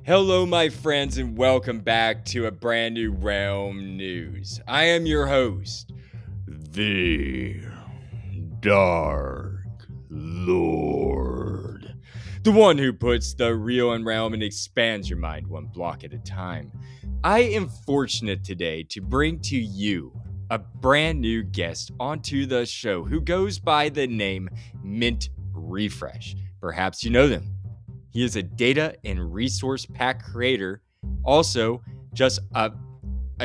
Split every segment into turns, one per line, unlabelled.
Hello, my friends, and welcome back to a brand new Realm News. I am your host, the Dark Lord, the one who puts the real in Realm and expands your mind one block at a time. I am fortunate today to bring to you a brand new guest onto the show who goes by the name MintRefresh. Perhaps you know them. He is a data and resource pack creator, also just a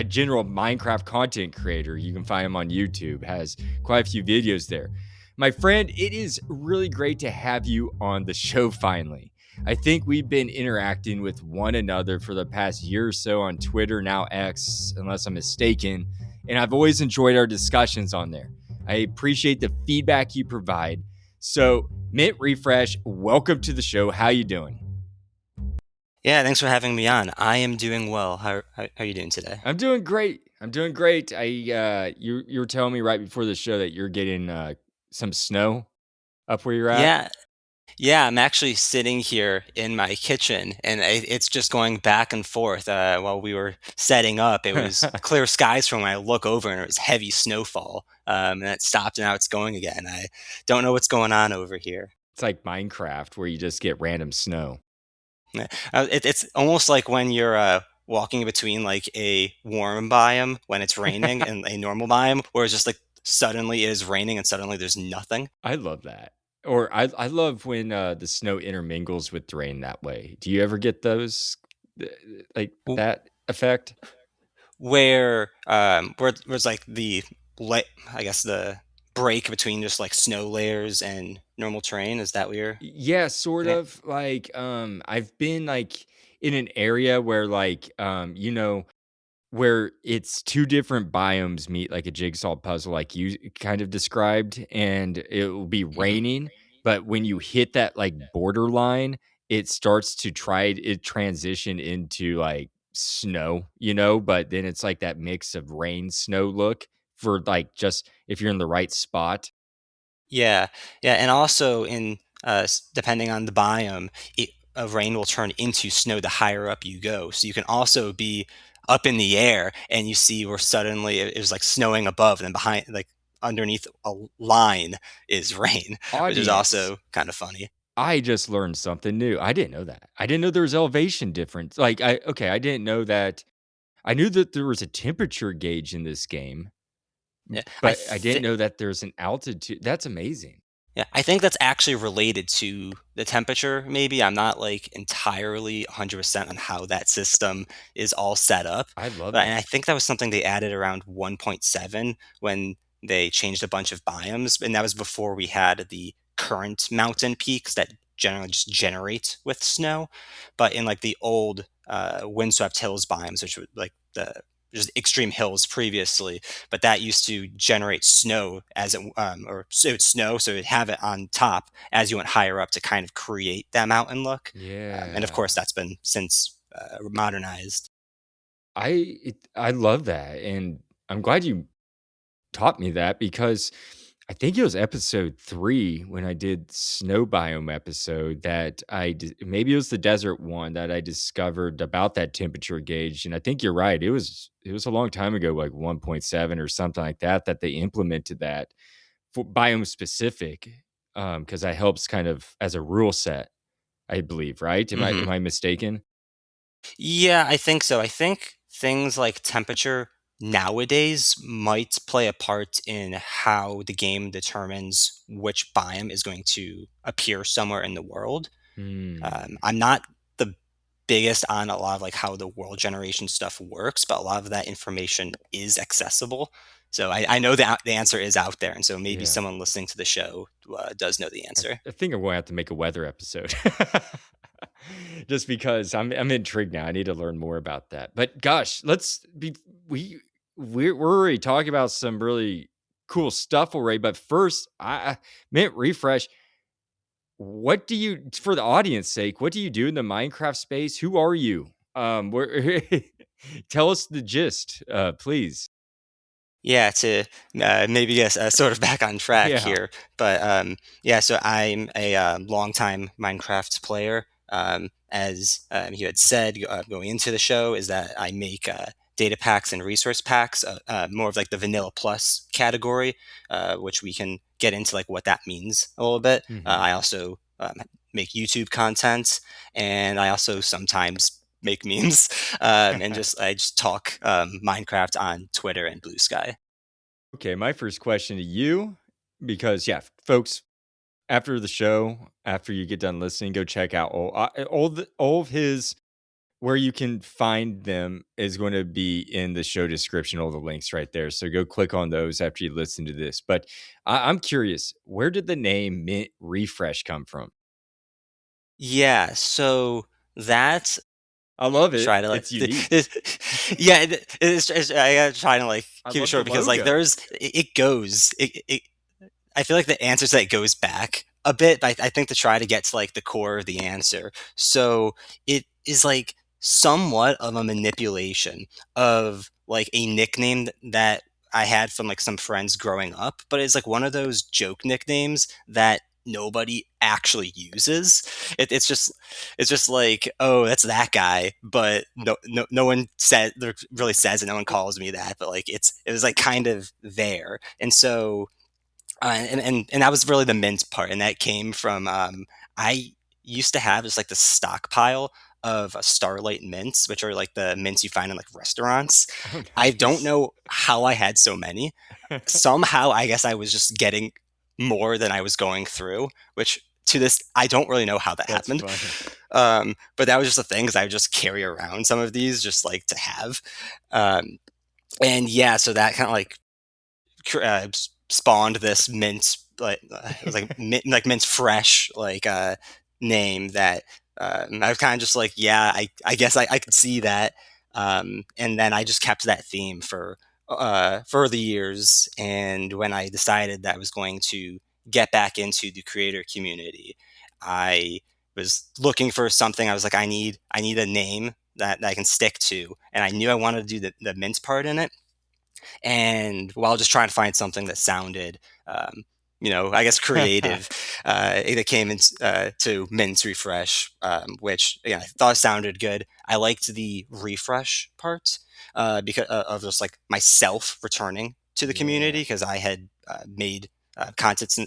general Minecraft content creator. You can find him on YouTube, has quite a few videos there. My friend, it is really great to have you on the show finally. I think we've been interacting with one another for the past year or so on Twitter, now X, unless I'm mistaken, and I've always enjoyed our discussions on there. I appreciate the feedback you provide. So, MintRefresh, welcome to the show. How you doing?
Yeah, thanks for having me on. I am doing well. How are you doing today?
I'm doing great. I'm doing great. You were telling me right before the show that you're getting some snow up where you're at.
Yeah, yeah, I'm actually sitting here in my kitchen, and it's just going back and forth. While we were setting up, it was clear skies from when I look over, and it was heavy snowfall. And it stopped, and now it's going again. I don't know what's going on over here.
It's like Minecraft where you just get random snow.
Yeah. It's almost like when you're walking between like a warm biome when it's raining and a normal biome, where it's just like suddenly it is raining and suddenly there's nothing.
I love that. Or I love when the snow intermingles with rain that way. Do you ever get those like that effect?
Where it's like I guess the break between just like snow layers and normal terrain. Is that what you're
Yeah, sort
getting at?
of. Like I've been like in an area where where it's 2 different biomes meet like a jigsaw puzzle like you kind of described, and it will be
Mhm.
raining, but when you hit that, like, borderline, it starts to transition into, like, snow, but then it's like that mix of rain, snow look for, like, just if you're in the right spot.
Yeah, yeah, and also depending on the biome, rain will turn into snow the higher up you go. So you can also be up in the air and you see where suddenly it was like snowing above, and then behind, like underneath a line, is rain, which is
Audience,
also kind of funny.
I just learned something new. I didn't know that. I didn't know there was elevation difference. Like, I didn't know that. I knew that there was a temperature gauge in this game,
Yeah,
but I didn't know that there's an altitude. That's amazing.
yeah, I think that's actually related to the temperature, maybe. I'm not like entirely 100% on how that system is all set up.
I love
But and I
that.
think that was something they added around 1.7 when they changed a bunch of biomes. And that was before we had the current mountain peaks that generally just generate with snow. But in like the old windswept hills biomes, which were like the just extreme hills previously, but that used to generate snow as it or so it would snow, so it'd have it on top as you went higher up to kind of create that mountain look. And of course,
Yeah.
that's been since modernized.
I love that, and I'm glad you taught me that because I think it was episode 3 when I did snow biome episode that maybe it was the desert one that I discovered about that temperature gauge, and I think you're right. It was a long time ago, like 1.7 or something like that, that they implemented that for biome specific, because that helps kind of as a rule set, I believe, right? Am I
Hmm.
am I mistaken?
Yeah, I think so. I think things like temperature nowadays might play a part in how the game determines which biome is going to appear somewhere in the world.
Hmm.
I'm not the biggest on a lot of like how the world generation stuff works, but a lot of that information is accessible. So I know that the answer is out there, and so maybe
Yeah.
someone listening to the show does know the
I
answer.
I think I'm gonna have to make a weather episode. Just because I'm intrigued now. I need to learn more about that. But gosh, let's be we we're already talking about some really cool stuff already. But first, I Mint Refresh. What do you, for the audience sake, what do you do in the Minecraft space? Who are you? Where tell us the gist, please.
Yeah, to maybe get us sort of back on track
Yeah.
here, but yeah, so I'm a longtime Minecraft player. As you had said going into the show, is that I make data packs and resource packs, more of like the vanilla plus category, which we can get into like what that means a little bit.
Hmm.
I also make YouTube content, and I also sometimes make memes, and I just talk Minecraft on Twitter and Blue Sky.
Okay, my first question to you, because yeah, folks, after the show, after you get done listening, go check out all of his. Where you can find them is going to be in the show description, all the links right there. So go click on those after you listen to this. But I'm curious, where did the name Mint Refresh come from?
Yeah, so that
I love it.
try to like
It's unique.
yeah, I gotta try to like
I
keep it
love the
short because like
logo.
it goes I feel like the answer to that goes back a bit, but I think to try to get to like the core of the answer. So it is like somewhat of a manipulation of like a nickname that I had from like some friends growing up, but it's like one of those joke nicknames that nobody actually uses. It's just like, oh, that's that guy, but no one said really says it. No one calls me that, but like it was like kind of there, and so and that was really the mint part, and that came from I used to have just like the stockpile of Starlight mints, which are like the mints you find in like restaurants.
Oh,
I don't
nice.
know how I had so many. Somehow, I guess I was just getting more than I was going through, which to this I don't really know how that
That's
happened.
funny.
But that was just a thing because I would just carry around some of these just like to have. Um, and yeah, so that kind of like spawned this mint it was like mint fresh name that I was kind of just like, yeah, I guess I could see that, and then I just kept that theme for the years. And when I decided that I was going to get back into the creator community, I was looking for something. I was like, I need a name that I can stick to, and I knew I wanted to do the mint part in it, and while just trying to find something that sounded, I guess creative, it came in to Min's Refresh, which I thought sounded good. I liked the refresh part because of just like myself returning to the community
Yeah.
because I had made content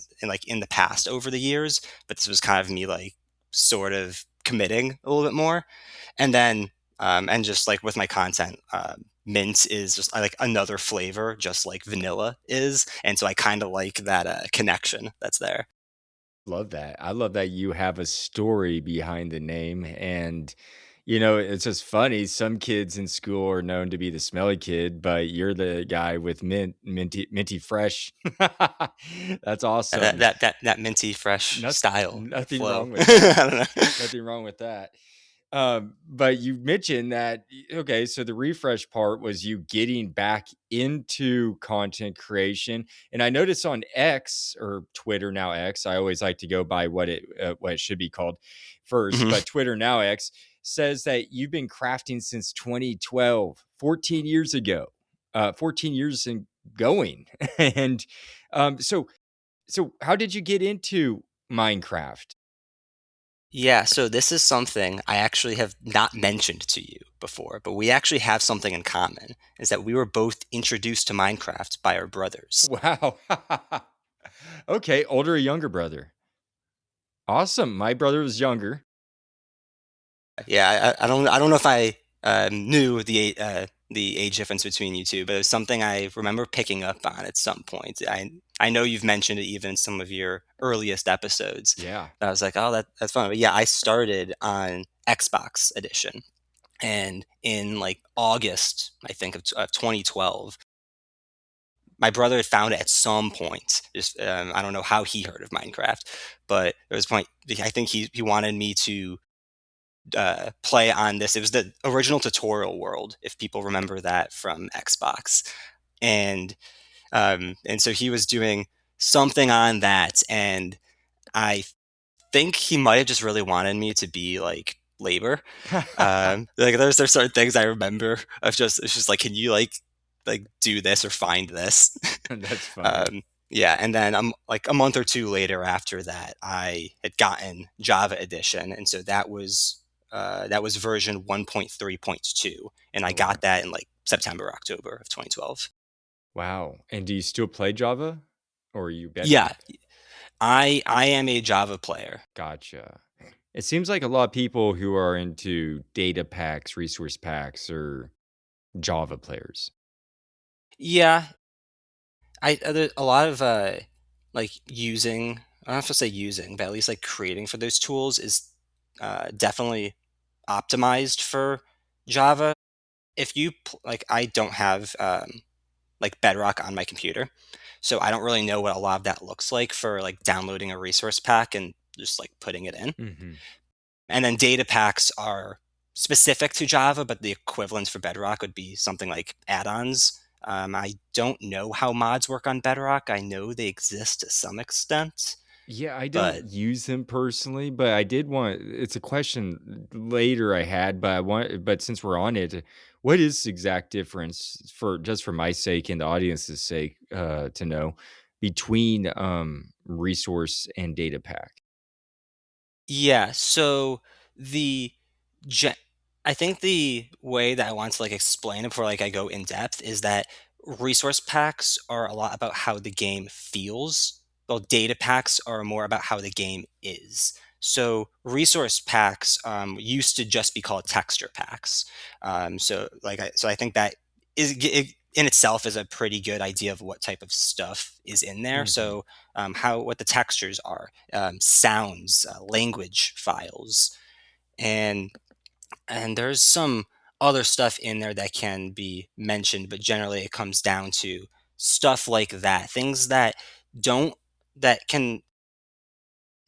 in the past over the years, but this was kind of me like sort of committing a little bit more, and then and just like with my content. Mint is just like another flavor, just like vanilla is, and so I kind of like that connection that's there.
Love that. I love that you have a story behind the name. And, it's just funny. Some kids in school are known to be the smelly kid, but you're the guy with minty fresh. That's awesome.
That minty fresh
Not,
style
nothing
flow.
wrong with
I
that.
don't know.
Nothing wrong with that. But you mentioned that, okay, so the refresh part was you getting back into content creation. And I noticed on X, or Twitter, now X, I always like to go by what it should be called first,
Mhm.
but Twitter, now X, says that you've been crafting since 2012, 14 years ago, 14 years and going. And so how did you get into Minecraft?
Yeah, so this is something I actually have not mentioned to you before, but we actually have something in common, is that we were both introduced to Minecraft by our brothers.
Wow. Okay, older or younger brother? Awesome. My brother was younger.
Yeah, I don't know if I knew the age difference between you two, but it was something I remember picking up on at some point. I know you've mentioned it even in some of your earliest episodes.
Yeah.
But I was like, oh, that's fun. But yeah, I started on Xbox Edition, and in like August, I think of 2012, my brother had found it at some point. Just I don't know how he heard of Minecraft, but there was a point. I think he wanted me to play on this. It was the original tutorial world, if people remember that from Xbox, and so he was doing something on that, and I think he might have just really wanted me to be like labor. Like there's certain things I remember of just it's just like, can you like do this or find this?
That's funny.
Yeah, and then like a month or two later after that, I had gotten Java Edition, and so that was version 1.3.2, and I
Oh wow.
got that in like September, October of 2012.
Wow. And do you still play Java? Or are you
Yeah,
Bedrock?
I am a Java player.
Gotcha. It seems like a lot of people who are into data packs, resource packs, are Java players.
Yeah, a lot of like using. I don't have to say using, but at least like creating for those tools is definitely optimized for Java. If you like, I don't have like Bedrock on my computer, so I don't really know what a lot of that looks like for like downloading a resource pack and just like putting it in.
Hmm.
And then data packs are specific to Java, but the equivalent for Bedrock would be something like add-ons. I don't know how mods work on Bedrock. I know they exist to some extent,
Yeah, I
but
don't use them personally, but I did want it's a question later I had, but I want but since we're on it, what is the exact difference for just for my sake and the audience's sake to know between resource and data pack?
yeah, so the ge- I think the way that I want to like explain it before like I go in depth is that resource packs are a lot about how the game feels, while data packs are more about how the game is. So resource packs used to just be called texture packs. So I think that in itself is a pretty good idea of what type of stuff is in there.
Hmm.
So how what the textures are, sounds, language files, and there's some other stuff in there that can be mentioned, but generally it comes down to stuff like that, things that don't that can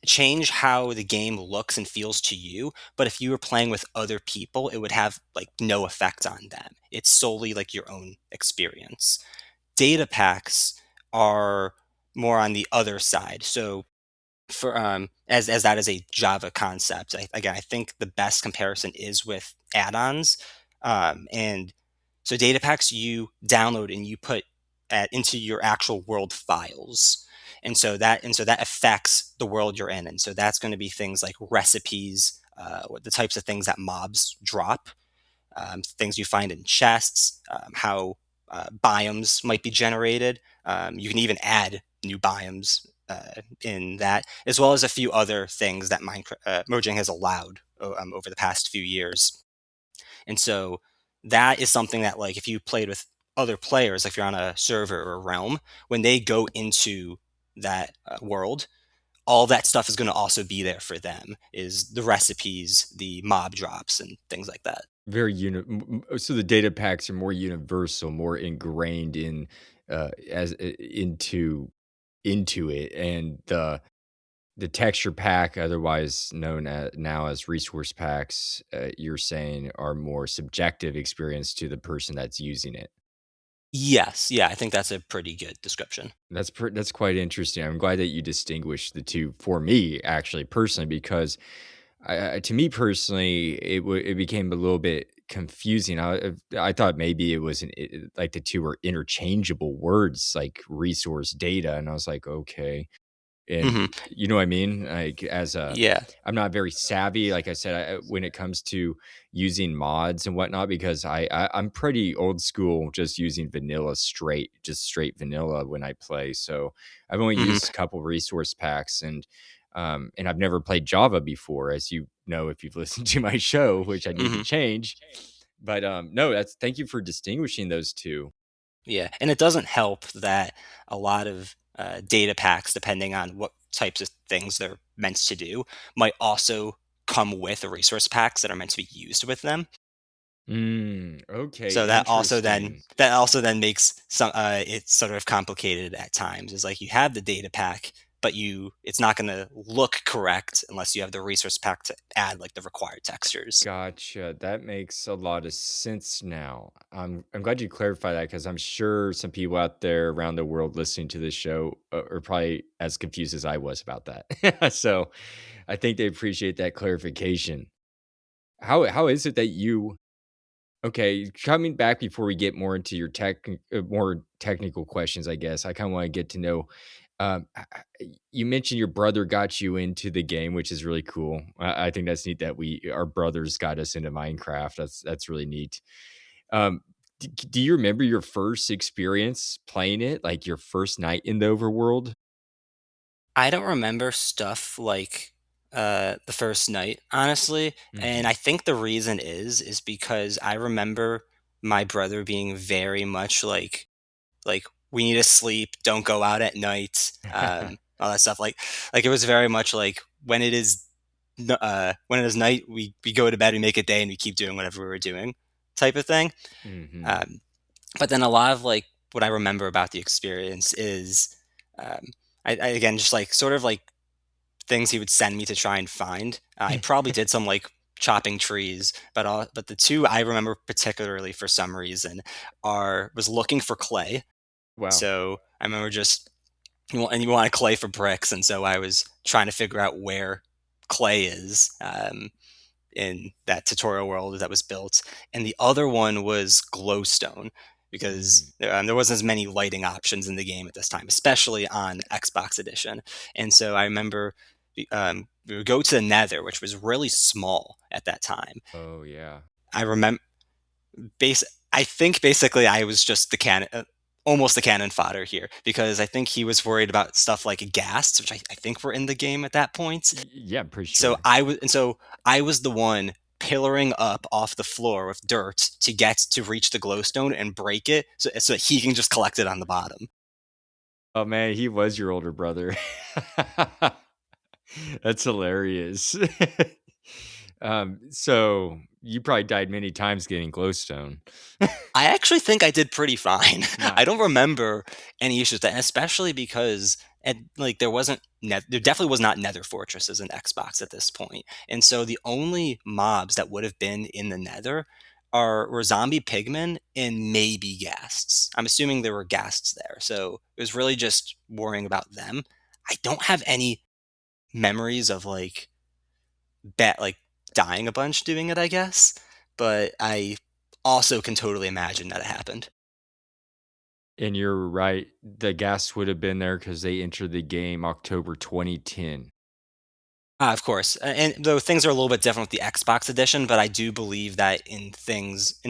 change how the game looks and feels to you, but if you were playing with other people it would have like no effect on them. It's solely like your own experience. Data packs are more on the other side. So for as that is a Java concept, again, I think the best comparison is with add-ons. And so data packs you download and you put into your actual world files, and so that affects the world you're in, and so that's going to be things like recipes, the types of things that mobs drop, things you find in chests, how biomes might be generated. You can even add new biomes in that, as well as a few other things that Minecraft Mojang has allowed over the past few years. And so that is something that, like, if you played with other players, like if you're on a server or a realm, when they go into that world, all that stuff is going to also be there for them, is the recipes, the mob drops, and things like that.
Very so the data packs are more universal, more ingrained in as into it, and the texture pack, otherwise known now as resource packs, you're saying are more subjective experience to the person that's using it.
Yes, yeah, I think that's a pretty good description.
That's quite interesting. I'm glad that you distinguish the two for me, actually, personally, because to me personally, it became a little bit confusing. I thought maybe it was like the two were interchangeable words, like resource data, and I was like, okay. And
Hmm.
you know what I mean? Like, as a
Yeah.
I'm not very savvy, like I said, when it comes to using mods and whatnot, because I'm pretty old school, just using vanilla straight, just straight vanilla when I play. So I've only
Hmm.
used a couple resource packs, and I've never played Java before, as you know if you've listened to my show, which I need to
Hmm.
change. But no, that's thank you for distinguishing those two.
Yeah, and it doesn't help that a lot of data packs, depending on what types of things they're meant to do, might also come with resource packs that are meant to be used with them.
Okay,
So
interesting.
that also then makes some it's sort of complicated at times. It's like you have the data pack, but it's not going to look correct unless you have the resource pack to add like the required textures.
Gotcha. That makes a lot of sense now. I'm glad you clarified that because I'm sure some people out there around the world listening to this show are probably as confused as I was about that. So I think they appreciate that clarification. How is it that you Okay, coming back before we get more into your more technical questions, I guess I kind of want to get to know. You mentioned your brother got you into the game, which is really cool. I think that's neat that our brothers got us into Minecraft. That's really neat. Um, do you remember your first experience playing it, like your first night in the overworld?
I don't remember stuff like the first night, honestly, and
Hmm.
I think the reason is because I remember my brother being very much like we need to sleep, don't go out at night, all that stuff. Like it was very much like when it is night, we go to bed, we make it day, and we keep doing whatever we were doing, type of thing.
Hmm.
Um, but then a lot of like what I remember about the experience is, um, I again just like sort of like things he would send me to try and find. I probably did some like chopping trees, but the two I remember particularly for some reason are was looking for clay.
Wow.
So I remember just and you wanted clay for bricks, and so I was trying to figure out where clay is. In that tutorial world that was built, and the other one was glowstone
Mm.
because there wasn't as many lighting options in the game at this time, especially on Xbox Edition. And so I remember we would go to the Nether, which was really small at that time.
Oh yeah.
I remember base. I think basically I was just the cannon. Almost the cannon fodder here because I think he was worried about stuff like ghasts, which I think were in the game at that point.
Yeah, I'm pretty
So
sure.
I was the one pillaring up off the floor with dirt to get to reach the glowstone and break it so that he can just collect it on the bottom.
Oh man, he was your older brother. That's hilarious. So you probably died many times getting glowstone.
I actually think I did pretty fine. I don't
Nice.
remember any issues with that, and especially because like there definitely was not Nether fortresses in Xbox at this point, and so the only mobs that would have been in the Nether were zombie pigmen and maybe ghasts. I'm assuming there were ghasts there, so it was really just worrying about them. I don't have any memories of like dying a bunch doing it, I guess, but I also can totally imagine that it happened.
And you're right. The gas would have been there because they entered the game October 2010.
Of course, and though things are a little bit different with the Xbox edition, but I do believe that in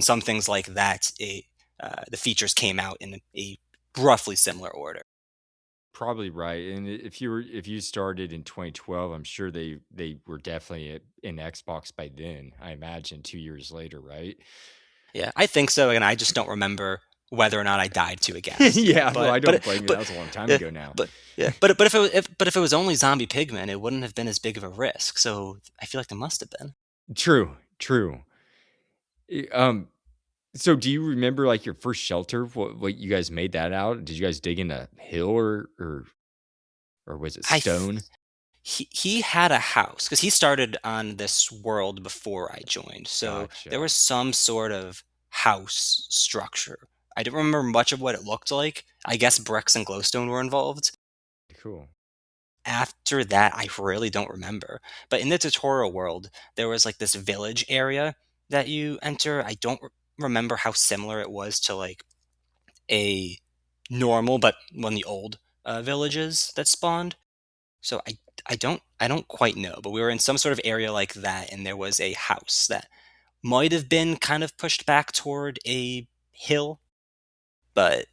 some things like that, the features came out in a roughly similar order.
Probably right. And if you started in 2012, I'm sure they were definitely in Xbox by then. I imagine 2 years later, right?
Yeah, I think so, and I just don't remember whether or not I died to a ghast. Yeah,
Yeah, well, I don't blame you. That was a long time
yeah,
ago now.
but if it was only zombie pigmen, it wouldn't have been as big of a risk. So I feel like there must have been.
True, true. Eh, so do you remember like your first shelter? What you guys made that out? Did you guys dig in a hill or was it
I
stone?
he had a house because he started on this world before I joined. So there
Gotcha.
was some sort of house structure. I don't remember much of what it looked like. I guess bricks and glowstone were involved.
Cool.
After that, I really don't remember. But in the tutorial world, there was like this village area that you enter. I don't remember how similar it was to like a normal, but one of the old villages that spawned. So I don't quite know, but we were in some sort of area like that, and there was a house that might have been kind of pushed back toward a hill, but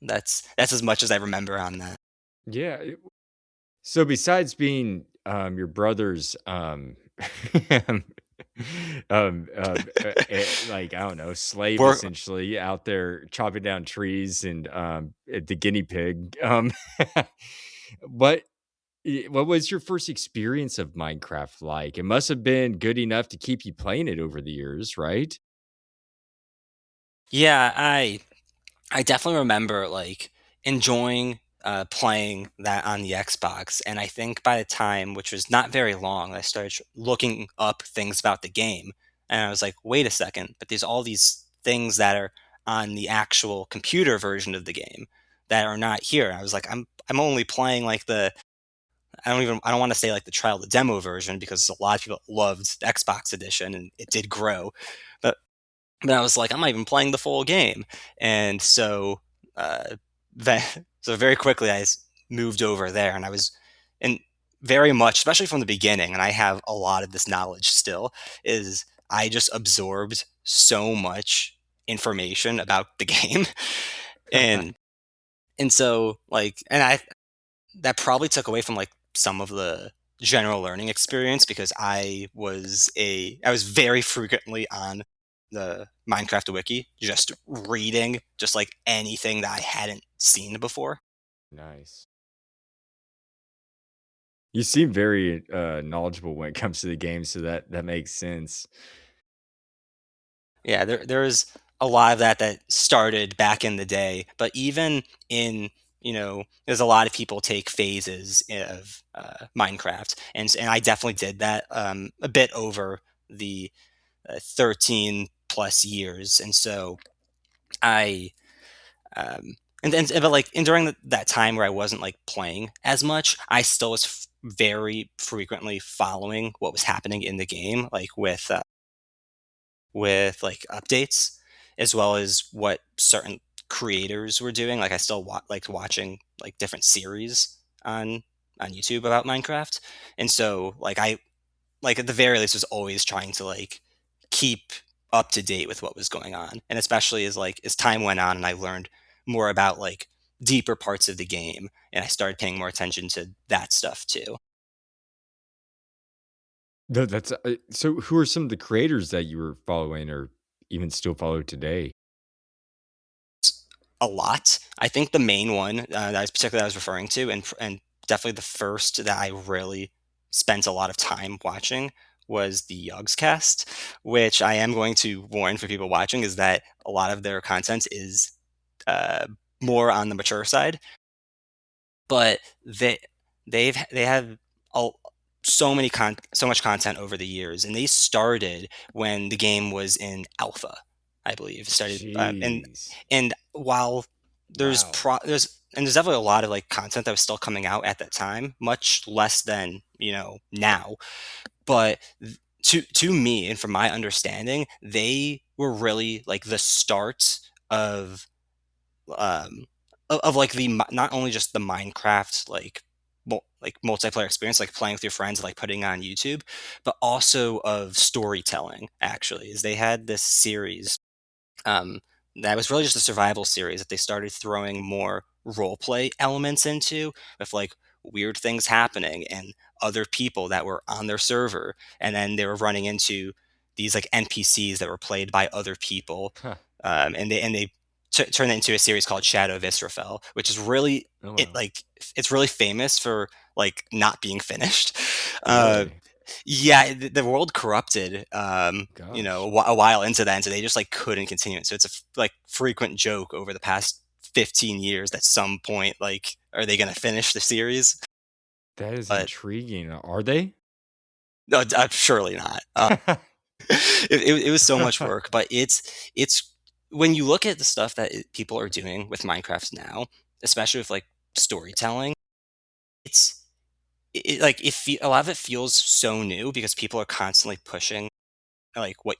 that's as much as I remember on that.
Yeah. So besides being your brother's um, like I don't know, slave
We're
essentially out there chopping down trees and the guinea pig. What what was your first experience of Minecraft like? It must have been good enough to keep you playing it over the years, right?
Yeah, I definitely remember like enjoying playing that on the Xbox, and I think by the time, which was not very long, I started looking up things about the game, and I was like, wait a second, but there's all these things that are on the actual computer version of the game that are not here. I was like, I'm only playing like I don't want to say like the trial, the demo version because a lot of people loved the Xbox edition and it did grow, but But I was like, I'm not even playing the full game. And so, uh, so very quickly moved over there, and I was, and very much, especially from the beginning, and I have a lot of this knowledge still, is I just absorbed so much information about the game. and and so like, and I that probably took away from like some of the general learning experience, because I was very frequently on the Minecraft wiki, just reading just like anything that I hadn't seen before.
Nice. You seem very knowledgeable when it comes to the game, so that makes sense.
Yeah, there's a lot of that started back in the day, but even in, there's a lot of people take phases of Minecraft, and I definitely did that a bit over the 13 plus years. And so I, but like, and during that time where I wasn't like playing as much, I still was very frequently following what was happening in the game, like with like updates, as well as what certain creators were doing. Like I still like watching like different series on YouTube about Minecraft. And so like at the very least was always trying to like keep up to date with what was going on. And especially as time went on and I learned more about like deeper parts of the game, and I started paying more attention to that stuff too.
No, that's so. Who are some of the creators that you were following, or even still follow today?
A lot. I think the main one that I was referring to, and definitely the first that I really spent a lot of time watching, was the Yogscast, which I am going to warn for people watching is that a lot of their content is uh, more on the mature side, but they have all, so much content over the years, and they started when the game was in alpha, I believe. Started
Jeez.
and while
Wow.
there's definitely a lot of like content that was still coming out at that time, much less than now. But to me, and from my understanding, they were really like the start of um like not only just the Minecraft like like multiplayer experience, like playing with your friends and like putting on YouTube, but also of storytelling. Actually, is they had this series um, that was really just a survival series that they started throwing more role play elements into, with like weird things happening and other people that were on their server, and then they were running into these like NPCs that were played by other people,
Huh.
and they turned it into a series called Shadow of Israfel, which is really
Oh
it
wow.
like it's really famous for like not being finished. Uh,
Really?
yeah, the world corrupted,
Gosh.
a while into that, and so they just like couldn't continue it. So it's a like frequent joke over the past 15 years that some point, like, are they going to finish the series?
That is
But
intriguing. Are they?
no, surely not. It was so much work, but it's when you look at the stuff that people are doing with Minecraft now, especially with like storytelling, it's like a lot of it feels so new because people are constantly pushing like what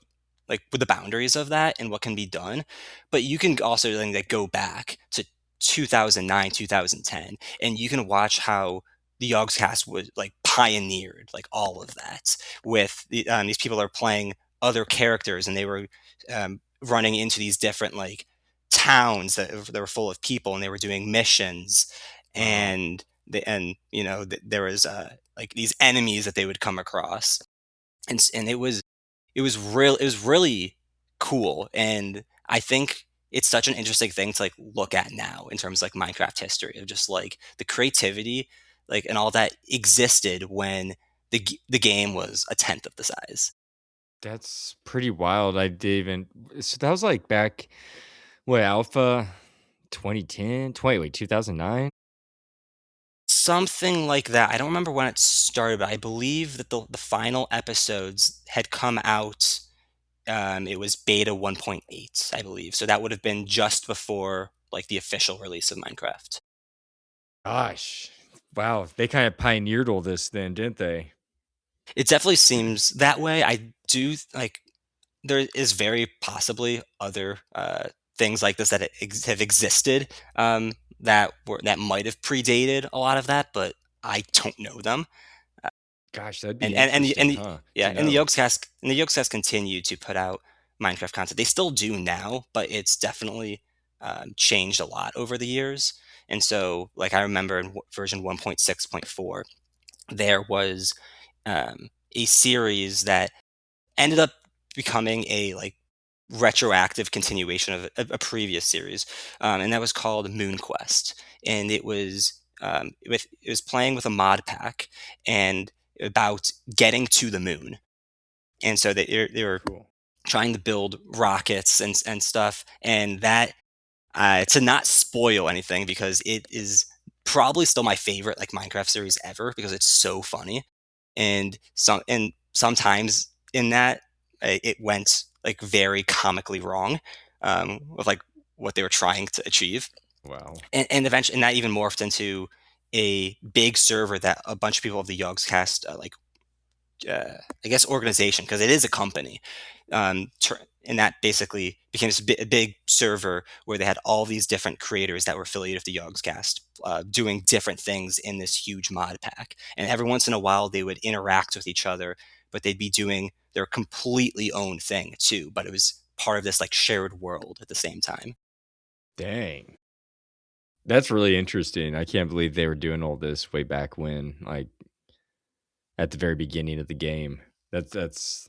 like with the boundaries of that and what can be done. But you can also then like go back to 2009, 2010, and you can watch how the Yogscast was like pioneered like all of that, with these people are playing other characters, and they were running into these different like towns that were full of people, and they were doing missions,
Wow.
and there was like these enemies that they would come across, and it was really cool, and I think it's such an interesting thing to like look at now in terms of like Minecraft history, of just like the creativity, like, and all that existed when the game was a tenth of the size.
That's pretty wild. I didn't even. So that was like back, what, Alpha 2010? 2009?
Something like that. I don't remember when it started, but I believe that the final episodes had come out. It was beta 1.8, I believe. So that would have been just before like the official release of Minecraft.
Gosh. Wow. They kind of pioneered all this then, didn't they?
It definitely seems that way. I do like. there is very possibly other things like this that have existed, that might have predated a lot of that, but I don't know them.
Gosh, that'd
And
be
and and the, and
interesting,
the,
huh? To
yeah, and the
know.
Yogscast continue to put out Minecraft content. They still do now, but it's definitely changed a lot over the years. And so, like I remember in version 1.6.4, there was a series that ended up becoming a like retroactive continuation of a previous series, and that was called Moon Quest, and it was playing with a mod pack and about getting to the moon, and so they were
Cool.
trying to build rockets and stuff, and that to not spoil anything because it is probably still my favorite like Minecraft series ever because it's so funny, and sometimes in that it went like very comically wrong with like what they were trying to achieve,
Wow.
and eventually and that even morphed into a big server that a bunch of people of the Yogscast I guess organization because it is a company. And that basically became a big server where they had all these different creators that were affiliated with the Yogscast, doing different things in this huge mod pack. And every once in a while, they would interact with each other, but they'd be doing their completely own thing too. But it was part of this like shared world at the same time.
Dang. That's really interesting. I can't believe they were doing all this way back when, like at the very beginning of the game. That's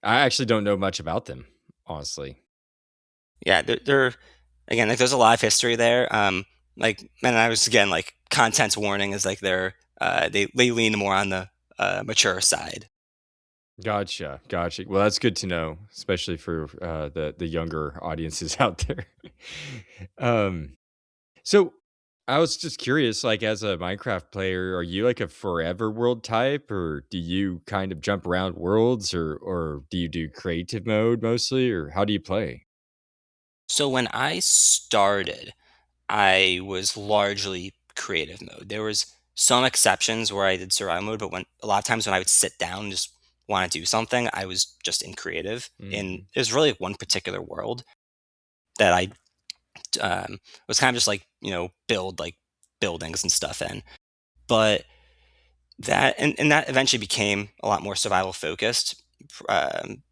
I actually don't know much about them, honestly.
Yeah, they're again like there's a lot of history there. Like, and I was again like contents warning is like they lean more on the mature side.
Gotcha, gotcha. Well, that's good to know, especially for the younger audiences out there. um, so I was just curious, like as a Minecraft player, are you like a forever world type, or do you kind of jump around worlds, or do you do creative mode mostly, or how do you play?
So when I started, I was largely creative mode. There was some exceptions where I did survival mode, but when a lot of times when I would sit down and just want to do something, I was just in creative. And
Hmm.
it was really one particular world that I was kind of just like build like buildings and stuff in. But and that eventually became a lot more survival focused, um,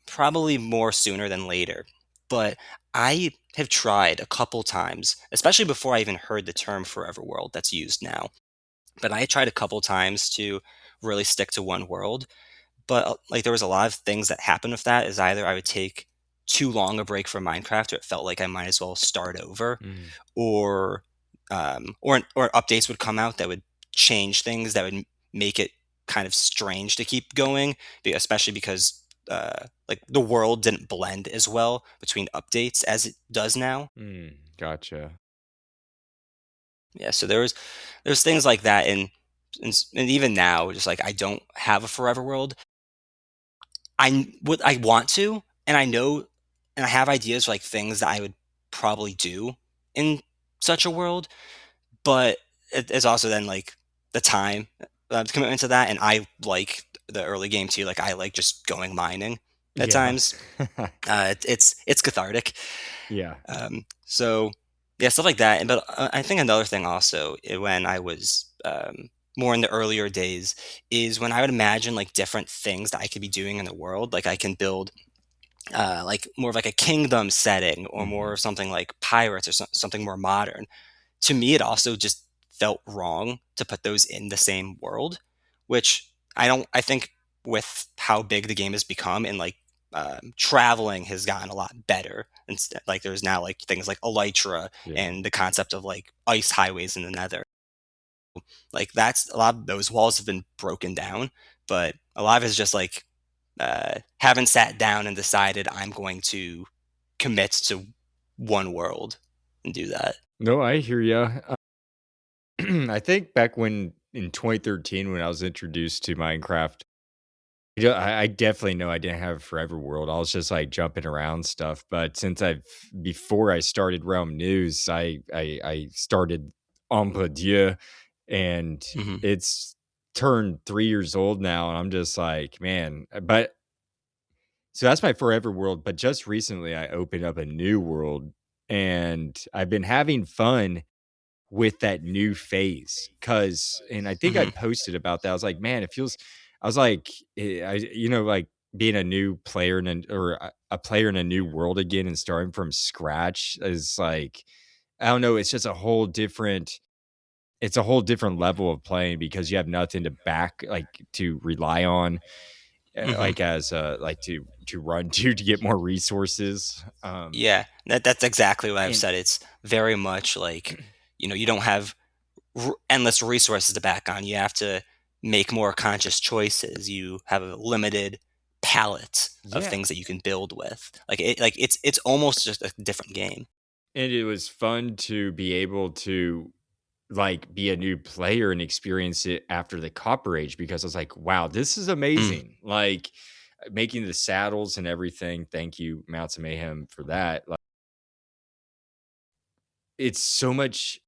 probably more sooner than later. But I have tried a couple times, especially before I even heard the term forever world that's used now. But I tried a couple times to really stick to one world. But like there was a lot of things that happened with that is either I would take too long a break from Minecraft or it felt like I might as well start over,
Mm.
or or updates would come out that would change things that would make it kind of strange to keep going, especially because like the world didn't blend as well between updates as it does now.
Mm, gotcha.
Yeah, so there's things like that, and even now, just like I don't have a forever world. I want to, and I know, and I have ideas for like things that I would probably do in such a world, but it's also then like the time commitment to that, and I like the early game too. Like I like just going mining at
Yeah.
times. It's cathartic.
Yeah.
So yeah, stuff like that. But I think another thing also when I was more in the earlier days is when I would imagine like different things that I could be doing in the world. Like I can build like more of like a kingdom setting or more
Mhm.
of something like pirates or something more modern. To me, it also just felt wrong to put those in the same world, which I think with how big the game has become and like traveling has gotten a lot better. Instead, like there's now like things like Elytra
Yeah.
and the concept of like ice highways in the Nether. Like that's a lot of those walls have been broken down, but a lot of it is just like haven't sat down and decided I'm going to commit to one world and do that.
No, I hear ya. I think back when in 2013 when I was introduced to Minecraft, yeah, I definitely know I didn't have a forever world. I was just like jumping around stuff. But since I've before I started Realm News, I started On Peut Dieu, and
Hmm.
it's turned 3 years old now, and I'm just like, man. But So that's my forever world, but just recently I opened up a new world and I've been having fun with that new phase. Cause and I think I
Hmm.
posted about that. I was like, man, it feels I was like, like being a new player in or a player in a new world again and starting from scratch is like, I don't know, it's a whole different level of playing because you have nothing to back like to rely on
Hmm.
like as like to run to get more resources
Yeah, that's exactly what I've
and
said. It's very much like, you don't have endless resources to back on. You have to make more conscious choices. You have a limited palette of
yeah,
things that you can build with. It's almost just a different game.
and it was fun to be able to like be a new player and experience it after the copper age because I was like, wow, this is
Mm,
amazing. Like making the saddles and everything. Thank you, Mounts of Mayhem, for that. Like it's so much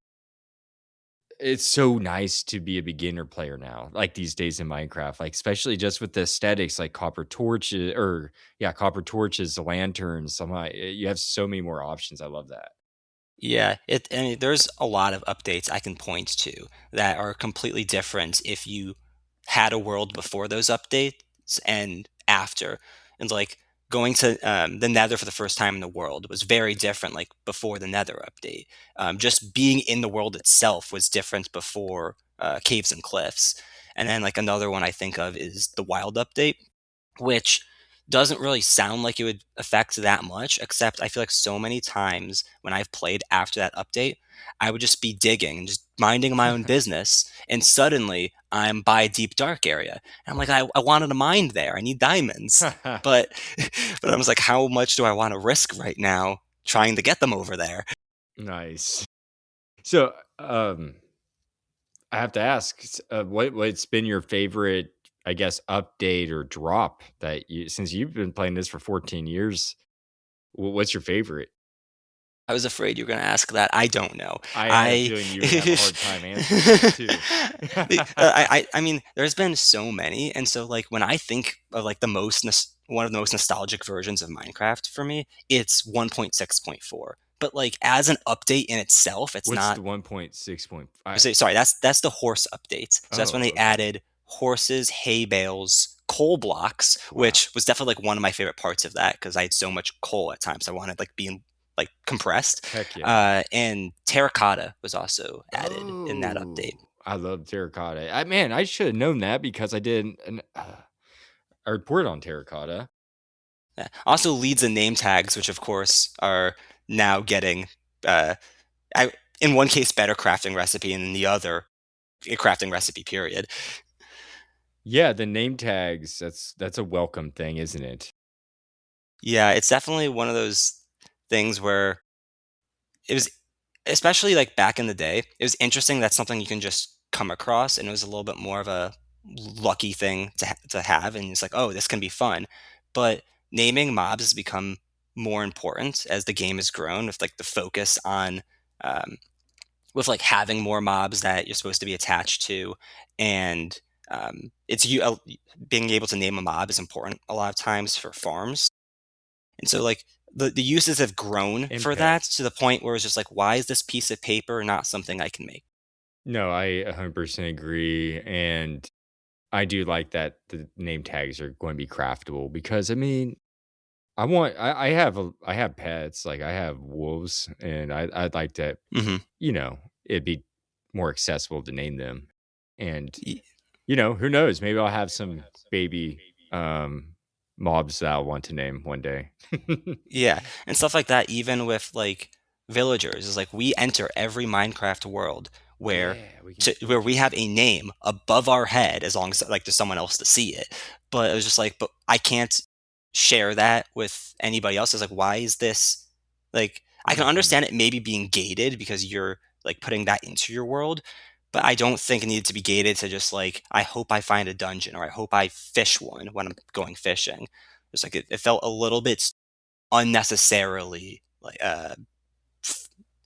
it's so nice to be a beginner player now, like these days in Minecraft, like especially just with the aesthetics, like copper torches or yeah, copper torches, the lanterns. Somehow you have so many more options. I love that.
yeah, there's a lot of updates I can point to that are completely different if you had a world before those updates and after. And like going to the Nether for the first time in the world was very different, like before the Nether update. Just being in the world itself was different before Caves and Cliffs. And then like another one I think of is the Wild update, which doesn't really sound like it would affect that much, except I feel like so many times when I've played after that update, I would just be digging and just minding my own business, and suddenly I'm by a deep dark area. And I'm like, I wanted to mine there. I need diamonds. But but I was like, how much do I want to risk right now trying to get them over there?
Nice. So, I have to ask, what's been your favorite, I guess, update or drop that you since you've been playing this for 14 years? What's your favorite?
I was afraid you were going to ask that. I don't know.
I had a
I,
feeling you would have a hard time answering that too.
I mean, there's been so many, and so like when I think of like one of the most nostalgic versions of Minecraft for me, it's 1.6.4. But like as an update in itself, it's
What's
not.
the 1.6.5?
Sorry, that's the horse update. So that's when
Oh,
they
okay.
added horses, hay bales, coal blocks,
Wow.
which was definitely like one of my favorite parts of that because I had so much coal at times. I wanted like being like compressed.
Heck yeah.
And terracotta was also added in that update.
Oh, I love terracotta. Man, I should have known that because I did a report on terracotta.
Yeah. Also leads and name tags, which of course are now getting, uh, I, in one case, better crafting recipe, and in the other, a crafting recipe. Period.
Yeah, the name tags, that's a welcome thing, isn't it?
Yeah, it's definitely one of those things where it was, especially like back in the day, it was interesting that's something you can just come across, and it was a little bit more of a lucky thing to have, and it's like, oh, this can be fun. But naming mobs has become more important as the game has grown, with like the focus on um, with like having more mobs that you're supposed to be attached to, and it's you being able to name a mob is important a lot of times for farms. And so like the uses have grown
And
for that
pets.
to the point where it's just like, why is this piece of paper not something I can make?
No, I 100% agree, and I do like that the name tags are going to be craftable because, I mean, I have pets, like, I have wolves, and I'd like to,
Hmm.
it'd be more accessible to name them, and, who knows? Maybe I'll have some baby, mobs that I'll want to name one day.
Yeah, and stuff like that. Even with like villagers, is like we enter every Minecraft world where
Yeah, we can be
where we
villagers.
have a name above our head, as long as like there's someone else to see it. But it was just like, but I can't share that with anybody else. It's like, why is this like? I can
Mhm.
understand it maybe being gated because you're like putting that into your world, but I don't think it needed to be gated to just like, I hope I find a dungeon, or I hope I fish one when I'm going fishing. It's like it felt a little bit unnecessarily like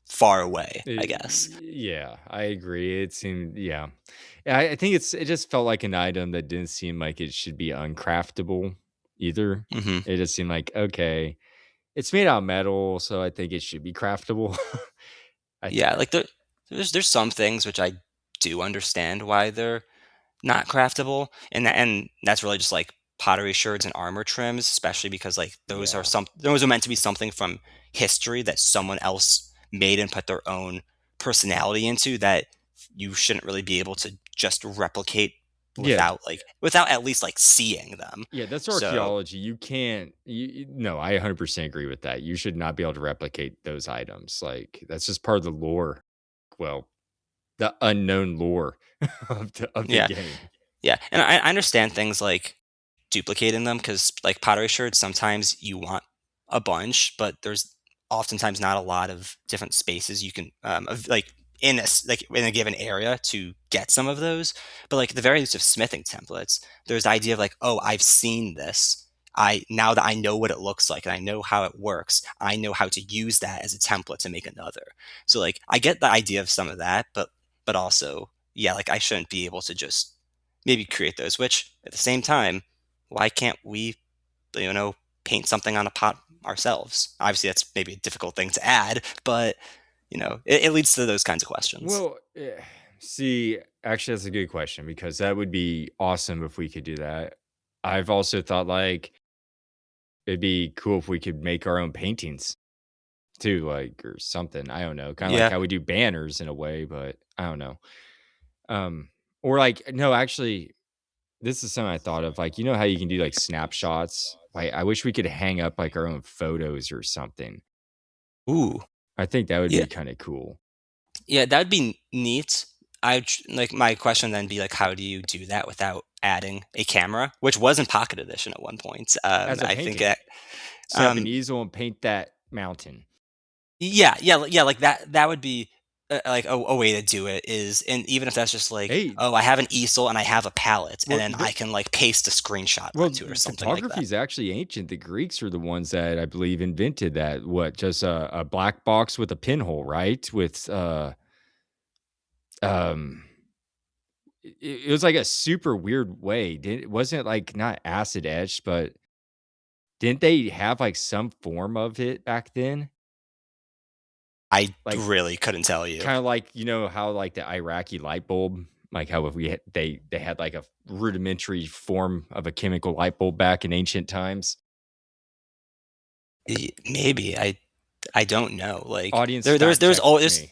far away, I guess.
Yeah, I agree. It seemed yeah. I think it just felt like an item that didn't seem like it should be uncraftable. either.
Hmm.
It just seemed like, okay, it's made out of metal, so I think it should be craftable. I th
Yeah, like there's some things which I do understand why they're not craftable, and that's really just like pottery sherds and armor trims, especially because like
Yeah.
those are meant to be something from history that someone else made and put their own personality into that you shouldn't really be able to just replicate
Yeah.
without at least like seeing them.
Yeah, that's
So
archaeology. You can't no, I 100% agree with that. You should not be able to replicate those items. Like, that's just part of the lore. Well, the unknown lore of the
yeah,
game.
yeah, and I understand things like duplicating them because like pottery sherds, sometimes you want a bunch, but there's oftentimes not a lot of different spaces you can like like in a given area to get some of those. But like at the very least of smithing templates, there's the idea of like, oh, I've seen this. I now that I know what it looks like and I know how it works, I know how to use that as a template to make another. So like I get the idea of some of that, but also yeah, like I shouldn't be able to just maybe create those. Which at the same time, why can't we, you know, paint something on a pot ourselves? Obviously, that's maybe a difficult thing to add, but it leads to those kinds of questions.
Well, see, actually, that's a good question because that would be awesome if we could do that. I've also thought like it'd be cool if we could make our own paintings too, like or something. I don't know, kind of like
Yeah.
how we do banners in a way, but I don't know. Um, or like no, actually, this is something I thought of. Like, you know how you can do like snapshots? Like, I wish we could hang up like our own photos or something.
Ooh.
I think that would
Yeah.
be kind of cool.
Yeah, that'd be neat. Like my question then be like, how do you do that without adding a camera, which was in Pocket Edition at one point?
As a
I think
painting,
that,
set up an
um,
easel and paint that mountain.
yeah, yeah, yeah, like that would be like a way to do it is, and even if that's just like,
Hey,
oh, I have an easel and I have a palette, and
well,
then I can like paste a screenshot
well,
onto it or something like
photography
that.
is actually ancient. The Greeks are the ones that I believe invented that. What, just a black box with a pinhole, right? With um, it was like a super weird way. It wasn't like not acid etched, but didn't they have like some form of it back then?
I
Like
really couldn't tell you.
kind of like how like the Iraqi light bulb, like how if we had, they had like a rudimentary form of a chemical light bulb back in ancient times.
Maybe I don't know. Like
Audience fact
there's
check
all
with
there's
me.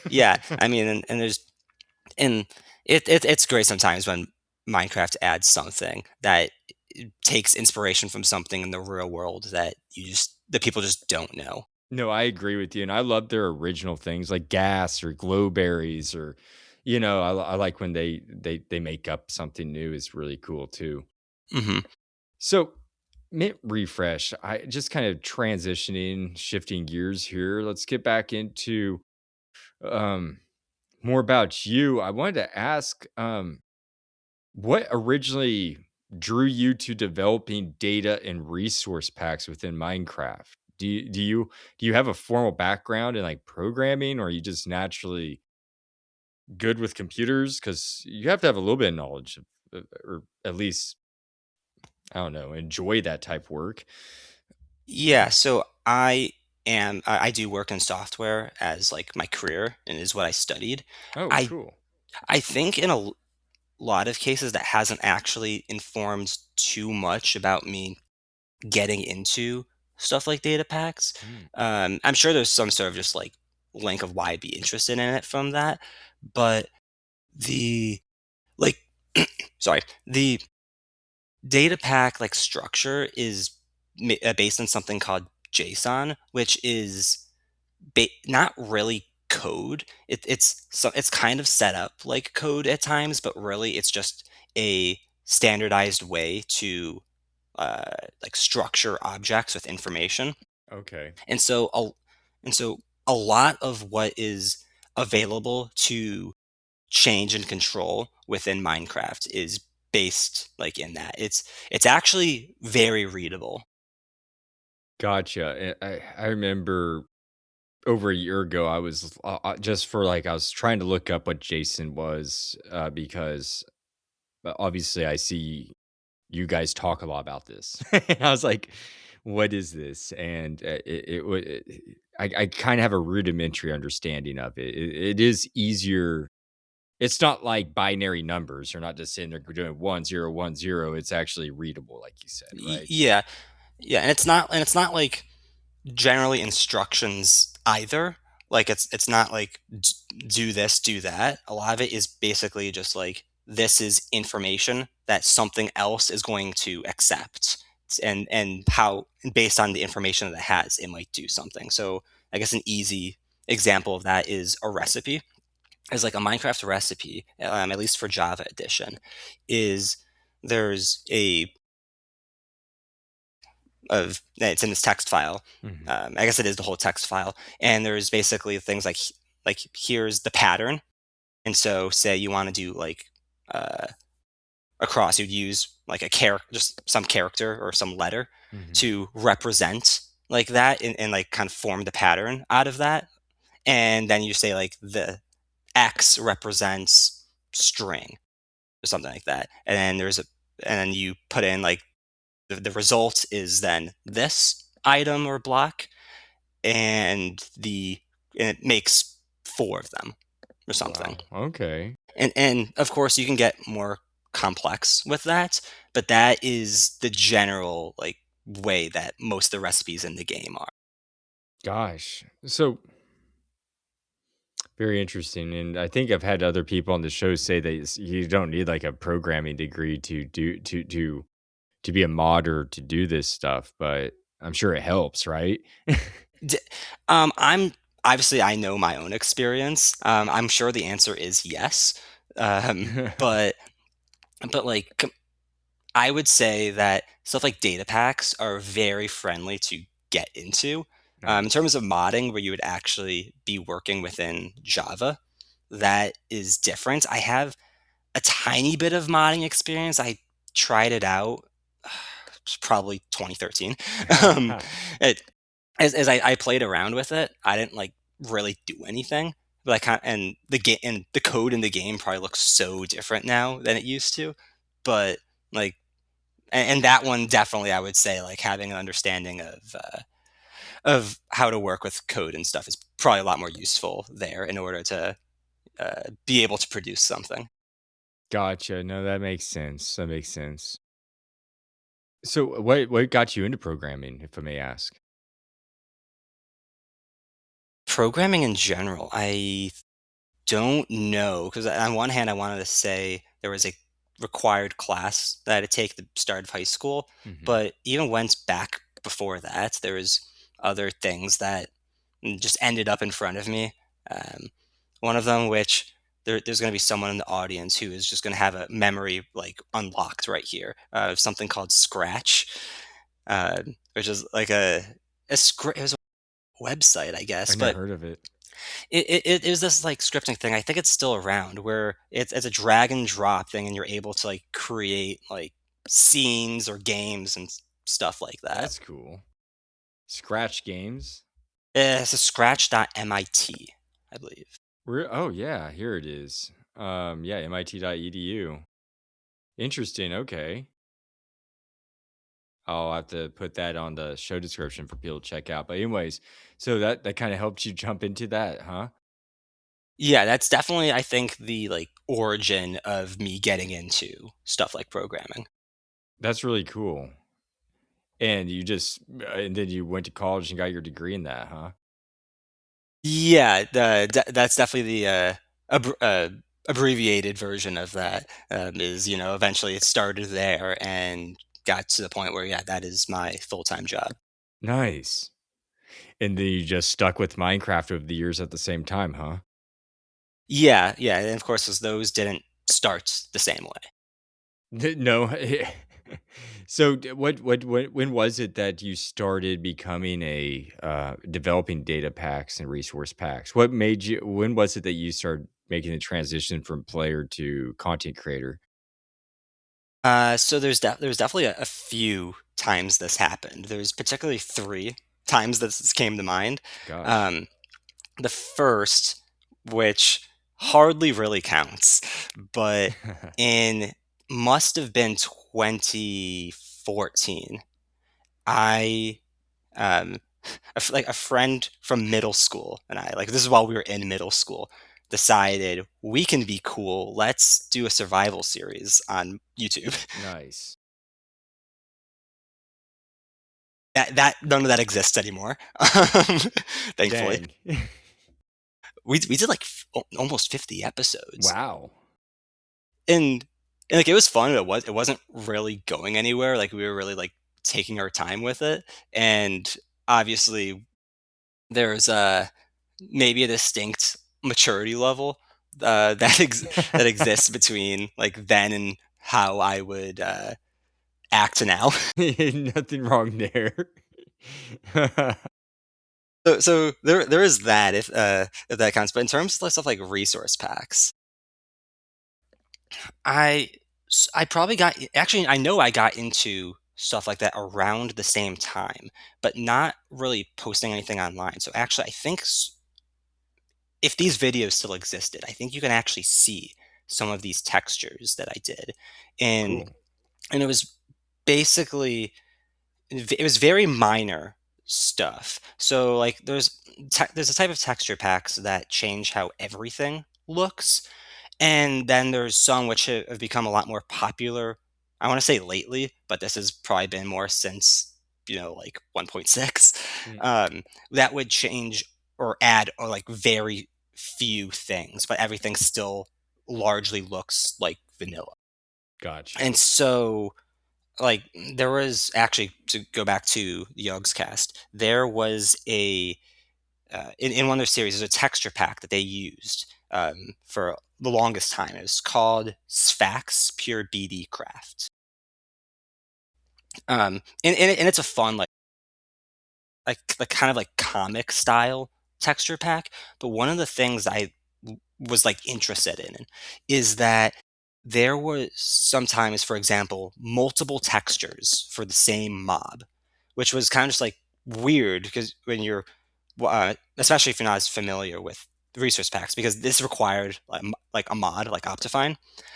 yeah. I mean, and there's and it's great sometimes when Minecraft adds something that takes inspiration from something in the real world that people just don't know.
No, I agree with you, and I love their original things like gas or glow berries or, I like when they make up something new is really cool too.
Hmm.
So, Mint Refresh, I just kind of transitioning, shifting gears here. Let's get back into um more about you. I wanted to ask what originally drew you to developing data and resource packs within Minecraft? Do you have a formal background in like programming, or are you just naturally good with computers? Because you have to have a little bit of knowledge, or at least I don't know, enjoy that type work.
Yeah, so I do work in software as like my career and is what I studied.
Oh,
I
cool.
I think in a lot of cases that hasn't actually informed too much about me getting into stuff like data packs.
Mm,
I'm sure there's some sort of just like link of why I'd be interested in it from that, but the like sorry, the data pack like structure is based on something called JSON, which is not really code. It's kind of set up like code at times, but really it's just a standardized way to uh, like structure objects with information.
okay.
And so a lot of what is available to change and control within Minecraft is based like in that. It's actually very readable.
Gotcha. I remember over a year ago, I was just for like, I was trying to look up what Jason was because obviously I see you guys talk a lot about this. And I was like, what is this? And I kind of have a rudimentary understanding of it. It is easier. It's not like binary numbers. You're not just sitting there doing 1010. It's actually readable, like you said, right?
Yeah, yeah, and it's not like generally instructions either. Like it's not like do this, do that. A lot of it is basically just like this is information that something else is going to accept, and how based on the information that it has, it might do something. So I guess an easy example of that is a recipe. Is like a Minecraft recipe, at least for Java edition, is there's a of it's in this text file.
Mhm.
I guess it is the whole text file, and there's basically things like here's the pattern, and so say you want to do like uh, a cross, you'd use like a character, just some character or some letter
Mhm.
to represent like that, and like kind of form the pattern out of that, and then you say like the X represents string or something like that, and then and then you put in like the result is then this item or block, and it makes four of them or something.
Wow. Okay.
And of course you can get more complex with that, but that is the general like way that most of the recipes in the game are.
Gosh. So very interesting. And I think I've had other people on the show say that you don't need like a programming degree to be a modder to do this stuff, but I'm sure it helps, right?
D- I'm obviously I know my own experience. I'm sure the answer is yes. But like I would say that stuff like data packs are very friendly to get into. In
Nice.
terms of modding, where you would actually be working within Java, that is different. I have a tiny bit of modding experience. I tried it out, probably 2013. Um, it, as I played around with it, I didn't like really do anything. But I kind and the game and the code in the game probably looks so different now than it used to. But like and that one definitely I would say like having an understanding of how to work with code and stuff is probably a lot more useful there in order to be able to produce something.
Gotcha. No, that makes sense. That makes sense. So what got you into programming, if I may ask?
Programming in general, I don't know because on one hand I wanted to say there was a required class that I had to take at the start of high school,
Mhm.
but even went back before that, there was other things that just ended up in front of me. Um, One of them, which there's going to be someone in the audience who is just going to have a memory like unlocked right here of something called Scratch, uh, which is like it was a website, I
I
guess,
never
but
heard of it.
it was this like scripting thing. I think it's still around where it's a drag and drop thing, and you're able to like create like scenes or games and stuff like that.
That's cool. Scratch games?
It's a Scratch.mit, I believe.
Oh yeah, here it is. Yeah, MIT.edu. Interesting. Okay. I'll have to put that on the show description for people to check out. But anyways, so that kind of helped you jump into that, huh?
Yeah, that's definitely, I think, the like origin of me getting into stuff like programming.
That's really cool. And and then you went to college and got your degree in that, huh?
Yeah, that's definitely the abbreviated version of that. Is eventually it started there and got to the point where yeah, that is my full time job.
Nice. And then you just stuck with Minecraft over the years at the same time, huh?
Yeah, yeah, and of course, as those didn't start the same way.
No. So when was it that you started becoming a developing data packs and resource packs? What made you when was it that you started making the transition from player to content creator?
So there's definitely a few times this happened. There's particularly three times this came to mind.
Gosh.
Um, The first, which hardly really counts, but in must have been 2014, I um like a friend from middle school and I, like, this is while we were in middle school, decided we can be cool. Let's do a survival series on YouTube.
Nice.
That none of that exists anymore, um, thankfully.
Dang.
We did like almost 50 episodes,
Wow.
and, like, it was fun. It wasn't really going anywhere. Like, we were really like taking our time with it, and obviously there's maybe a distinct maturity level that exists between like then and how I would act now.
Nothing wrong there.
So there is that, if that counts. But in terms of stuff like resource packs, I I probably got, actually, I know I got into stuff like that around the same time, but not really posting anything online. So actually, I think if these videos still existed, I think you can actually see some of these textures that I did, and
Cool.
it was basically, it was very minor stuff. So like there's a type of texture packs that change how everything looks, and then there's some which have become a lot more popular. I want to say lately, but this has probably been more since, like 1.6.
Mm,
That would change or add or like very few things, but everything still largely looks like vanilla.
gotcha.
And so, like, there was actually, to go back to Yogg's cast, there was in one of their series, there's a texture pack that they used for the longest time. It was called Sphax Pure BD Craft. And it's a fun, like kind of like comic style texture pack. But one of the things was like interested in is that there was sometimes, for example, multiple textures for the same mob, which was kind of just like weird because when you're, especially if you're not as familiar with resource packs, because this required like a mod like Optifine,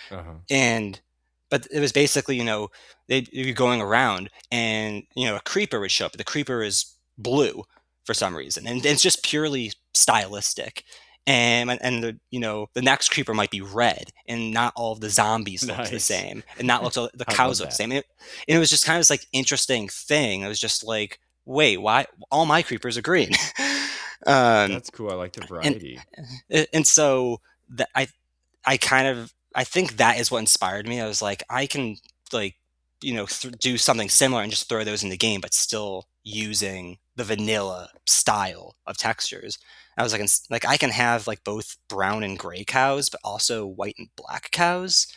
Uh-huh.
and but it was basically, you'd be going around and a creeper would show up. The creeper is blue for some reason, and it's just purely stylistic. And the next creeper might be red, and not all of the zombies looked the
Nice.
same, and not looked the
I
cows
love
looked the
that.
same. And it was just kind of this like interesting thing. It was just like, wait, why all my creepers are green? um,
That's cool. I like the
and
variety.
and so that I think that is what inspired me. I was like, I can, like, do something similar and just throw those in the game, but still using the vanilla style of textures. I was like, like I can have like both brown and gray cows, but also white and black cows.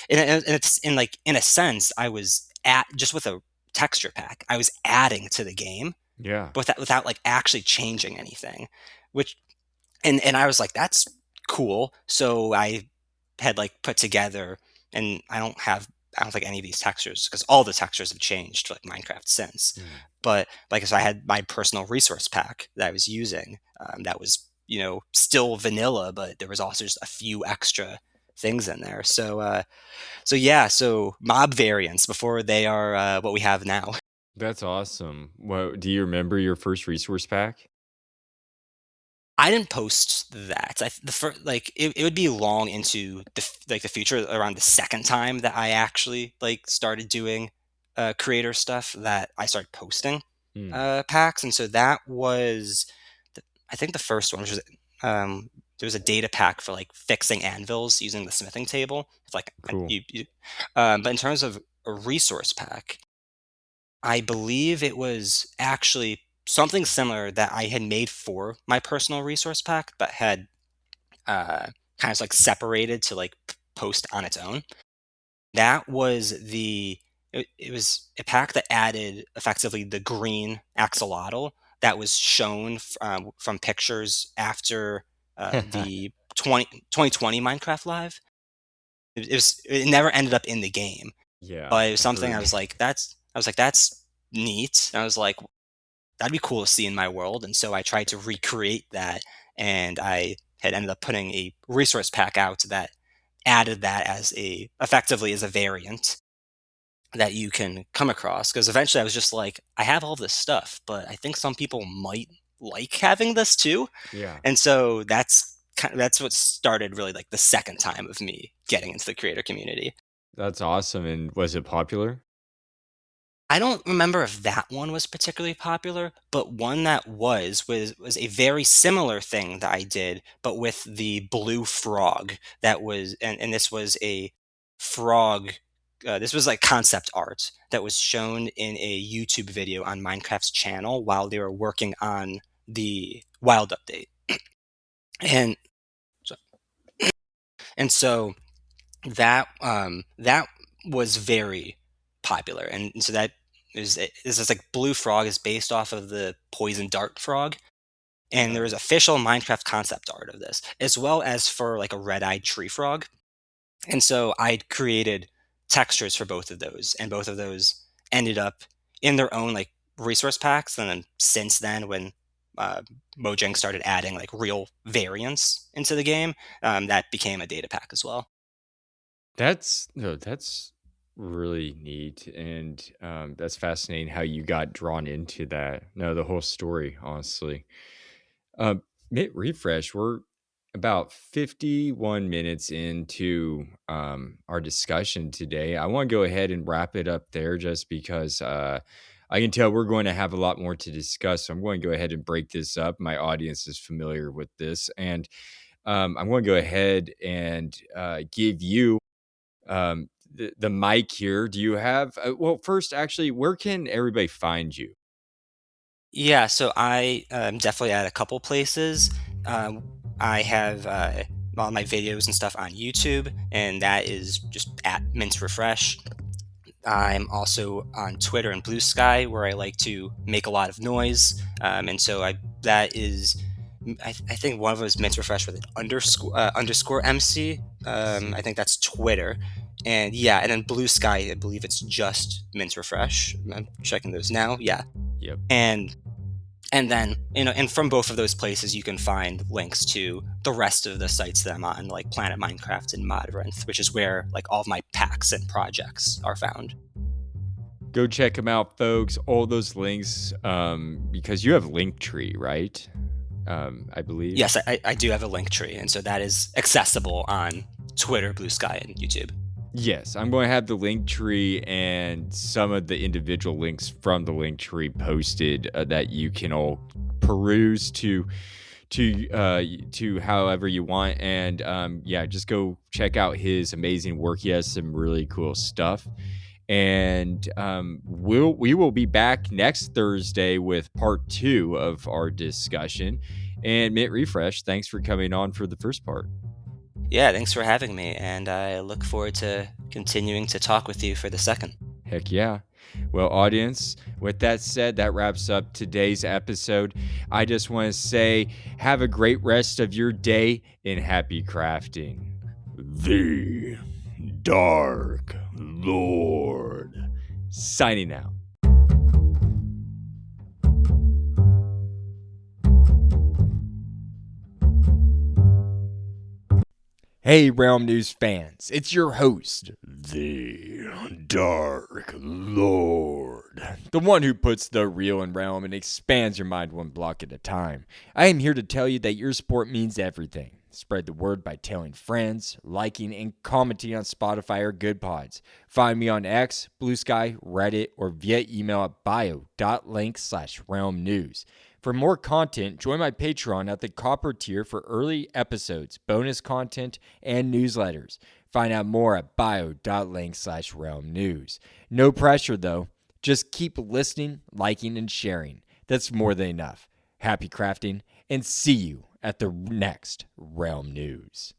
And it's in a sense, I was at just with a texture pack, I was adding to the game,
Yeah.
but without like actually changing anything, which and I was like, that's cool. So I had like put together, and I don't think any of these textures, because all the textures have changed for like Minecraft since.
Mm.
But like, so I had my personal resource pack that I was using, that was still vanilla, but there was also just a few extra things in there. So yeah, so mob variants before they are what we have now.
That's awesome. Well, do you remember your first resource pack?
I didn't post that. The first, like, it would be long into the future, around the second time that I actually like started doing creator stuff, that I started posting
Mm.
packs. And so that was I think the first one, which was there was a data pack for like fixing anvils using the smithing table. It's like
Cool.
but in terms of a resource pack, I believe it was actually something similar that I had made for my personal resource pack, but had kind of like separated to like post on its own. That was it was a pack that added effectively the green axolotl that was shown from pictures after the 2020 Minecraft Live. It never ended up in the game,
Yeah,
but it was
I
something
heard.
I was like, that's neat. And I was like, that'd be cool to see in my world. And so I tried to recreate that, and I had ended up putting a resource pack out that added that as effectively as a variant. that you can come across. Because eventually I was just like, I have all this stuff, but I think some people might like having this too.
Yeah.
And so that's what started really like the second time of me getting into the creator community.
That's awesome. And was it popular?
I don't remember if that one was particularly popular, but one that was a very similar thing that I did, but with the blue frog. That was, and this was a frog. This was like concept art that was shown in a YouTube video on Minecraft's channel while they were working on the wild update, and so, and so that was very popular, and so that is like blue frog is based off of the poison dart frog, and there was
Nice.
official Minecraft concept art of this, as well as for like a red-eyed tree frog. And so I created textures for both of those, and both of those ended up in their own like resource packs. And then since then, when uh, Mojang started adding like real variants into the game, that became a data pack as well.
That's no, that's really neat, and that's fascinating how you got drawn into that. No, the whole story, honestly. Mint refresh. We're about 51 minutes into our discussion today. I want to go ahead and wrap it up there, just because I can tell we're going to have a lot more to discuss. So I'm going to go ahead and break this up. My audience is familiar with this, and I'm going to go ahead and give you the mic here. Do you have well, first, actually, where can everybody find you?
Yeah, so I definitely at a couple places. Um, I have all my videos and stuff on YouTube, and that is just at MintRefresh. I'm also on Twitter and Blue Sky, where I like to make a lot of noise, and so I that is. I think one of them is MintRefresh with an underscore MC. I think that's Twitter, and yeah, and then Blue Sky, I believe it's just MintRefresh. I'm checking those now. Yeah,
Yep.
and and then, and from both of those places, you can find links to the rest of the sites that I'm on, like Planet Minecraft and Modrinth, which is where like all of my packs and projects are found.
Go check them out, folks. All those links, because you have Linktree, right? I believe.
Yes, I do have a link tree, and so that is accessible on Twitter, Blue Sky, and YouTube.
Yes, I'm going to have the link tree and some of the individual links from the link tree posted, that you can all peruse to however you want. And yeah, just go check out his amazing work. He has some really cool stuff. And we will be back next Thursday with part 2 of our discussion. And Mint Refresh, thanks for coming on for the first part.
Yeah, thanks for having me, and I look forward to continuing to talk with you for the second.
Heck yeah. Well, audience, with that said, that wraps up today's episode. I just want to say, have a great rest of your day and happy crafting. The Dark Lord. Signing out. Hey, Realm News fans, it's your host, the Dark Lord, the one who puts the real in Realm and expands your mind one block at a time. I am here to tell you that your support means everything. Spread the word by telling friends, liking, and commenting on Spotify or Good Pods. Find me on X, Blue Sky, Reddit, or via email at bio.link/realm news. For more content, join my Patreon at the Copper tier for early episodes, bonus content, and newsletters. Find out more at bio.link/realm news. No pressure though. Just keep listening, liking, and sharing. That's more than enough. Happy crafting, and see you at the next Realm News.